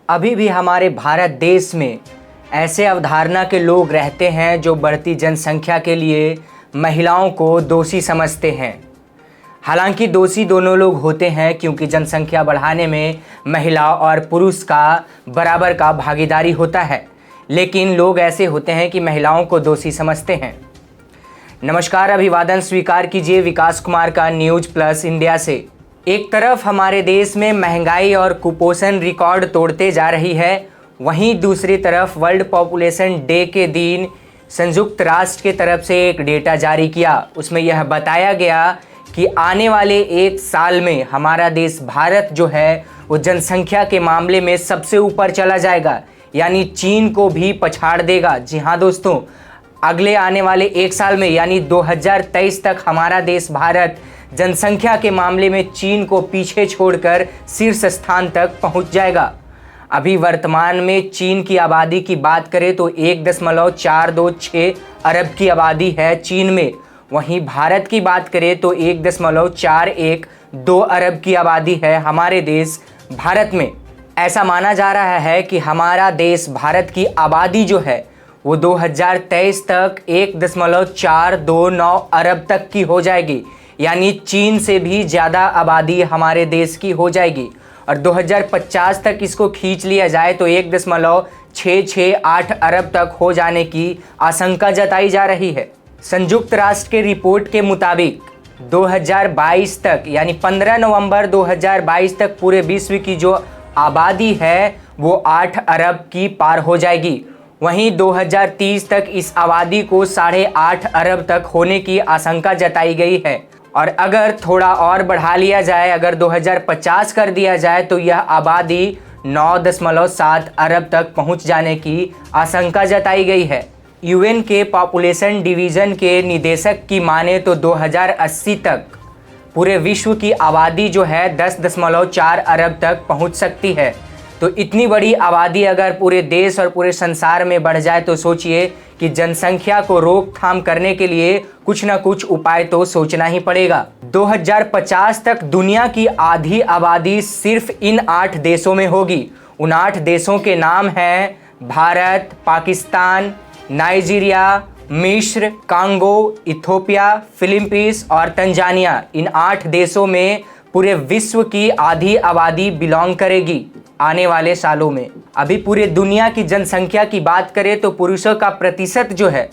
अभी भी हमारे भारत देश में ऐसे अवधारणा के लोग रहते हैं जो बढ़ती जनसंख्या के लिए महिलाओं को दोषी समझते हैं। हालांकि दोषी दोनों लोग होते हैं, क्योंकि जनसंख्या बढ़ाने में महिला और पुरुष का बराबर का भागीदारी होता है, लेकिन लोग ऐसे होते हैं कि महिलाओं को दोषी समझते हैं। नमस्कार, अभिवादन स्वीकार कीजिए विकास कुमार का न्यूज प्लस इंडिया से। एक तरफ हमारे देश में महंगाई और कुपोषण रिकॉर्ड तोड़ते जा रही है, वहीं दूसरी तरफ वर्ल्ड पॉपुलेशन डे के दिन संयुक्त राष्ट्र के तरफ से एक डेटा जारी किया। उसमें यह बताया गया कि आने वाले एक साल में हमारा देश भारत जो है वो जनसंख्या के मामले में सबसे ऊपर चला जाएगा, यानी चीन को भी पछाड़ देगा। जी हाँ दोस्तों, अगले आने वाले एक साल में यानी 2023 तक हमारा देश भारत जनसंख्या के मामले में चीन को पीछे छोड़कर शीर्ष स्थान तक पहुंच जाएगा। अभी वर्तमान में चीन की आबादी की बात करें तो 1.426 अरब की आबादी है चीन में। वहीं भारत की बात करें तो 1.412 अरब की आबादी है हमारे देश भारत में। ऐसा माना जा रहा है कि हमारा देश भारत की आबादी जो है वो 2023 तक 1.429 अरब तक की हो जाएगी, यानी चीन से भी ज़्यादा आबादी हमारे देश की हो जाएगी। और 2050 तक इसको खींच लिया जाए तो 1.668 अरब तक हो जाने की आशंका जताई जा रही है। संयुक्त राष्ट्र के रिपोर्ट के मुताबिक 2022 तक यानी 15 नवंबर 2022 तक पूरे विश्व की जो आबादी है वो 8 अरब की पार हो जाएगी। वहीं 2030 तक इस आबादी को 8.5 अरब तक होने की आशंका जताई गई है। और अगर थोड़ा और बढ़ा लिया जाए, अगर 2050 कर दिया जाए तो यह आबादी 9.7 अरब तक पहुंच जाने की आशंका जताई गई है। यूएन के पॉपुलेशन डिवीज़न के निदेशक की माने तो 2080 तक पूरे विश्व की आबादी जो है 10.4 अरब तक पहुंच सकती है। तो इतनी बड़ी आबादी अगर पूरे देश और पूरे संसार में बढ़ जाए तो सोचिए कि जनसंख्या को रोकथाम करने के लिए कुछ ना कुछ उपाय तो सोचना ही पड़ेगा। 2050 तक दुनिया की आधी आबादी सिर्फ इन 8 देशों में होगी। उन 8 देशों के नाम हैं भारत, पाकिस्तान, नाइजीरिया, मिस्र, कांगो, इथियोपिया, फिलीपींस और तंजानिया। इन 8 देशों में पूरे विश्व की आधी आबादी बिलोंग करेगी आने वाले सालों में। अभी पूरे दुनिया की जनसंख्या की बात करें तो पुरुषों का प्रतिशत जो है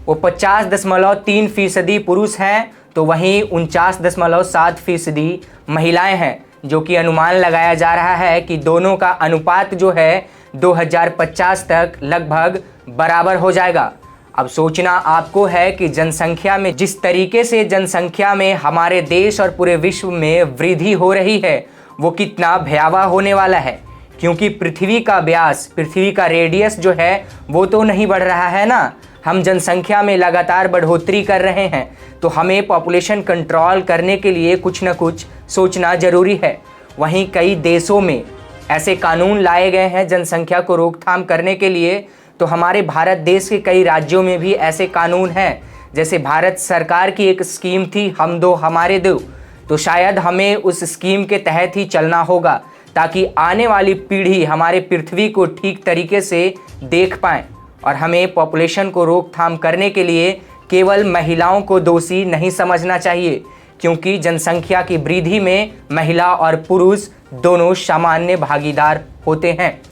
वो 50.3% पुरुष हैं, तो वहीं 49.7% महिलाएं हैं, जो कि अनुमान लगाया जा रहा है कि दोनों का अनुपात जो है 2050 तक लगभग बराबर हो जाएगा। अब सोचना आपको है कि जनसंख्या में जिस तरीके से जनसंख्या में हमारे देश और पूरे विश्व में वृद्धि हो रही है वो कितना भयावह होने वाला है, क्योंकि पृथ्वी का व्यास, पृथ्वी का रेडियस जो है वो तो नहीं बढ़ रहा है ना। हम जनसंख्या में लगातार बढ़ोतरी कर रहे हैं, तो हमें पॉपुलेशन कंट्रोल करने के लिए कुछ ना कुछ सोचना ज़रूरी है। वहीं कई देशों में ऐसे कानून लाए गए हैं जनसंख्या को रोकथाम करने के लिए, तो हमारे भारत देश के कई राज्यों में भी ऐसे कानून हैं। जैसे भारत सरकार की एक स्कीम थी हम दो हमारे दो, तो शायद हमें उस स्कीम के तहत ही चलना होगा, ताकि आने वाली पीढ़ी हमारे पृथ्वी को ठीक तरीके से देख पाएँ। और हमें पॉपुलेशन को रोकथाम करने के लिए केवल महिलाओं को दोषी नहीं समझना चाहिए, क्योंकि जनसंख्या की वृद्धि में महिला और पुरुष दोनों सामान्य भागीदार होते हैं।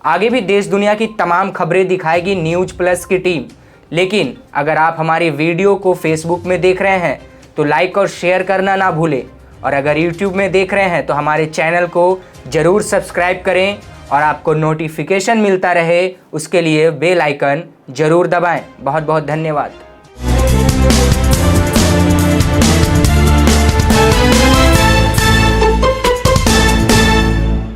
आगे भी देश दुनिया की तमाम खबरें दिखाएगी न्यूज प्लस की टीम। लेकिन अगर आप हमारी वीडियो को फेसबुक में देख रहे हैं तो लाइक और शेयर करना ना भूलें, और अगर यूट्यूब में देख रहे हैं तो हमारे चैनल को ज़रूर सब्सक्राइब करें और आपको नोटिफिकेशन मिलता रहे उसके लिए बेल आइकन ज़रूर दबाएं। बहुत बहुत धन्यवाद।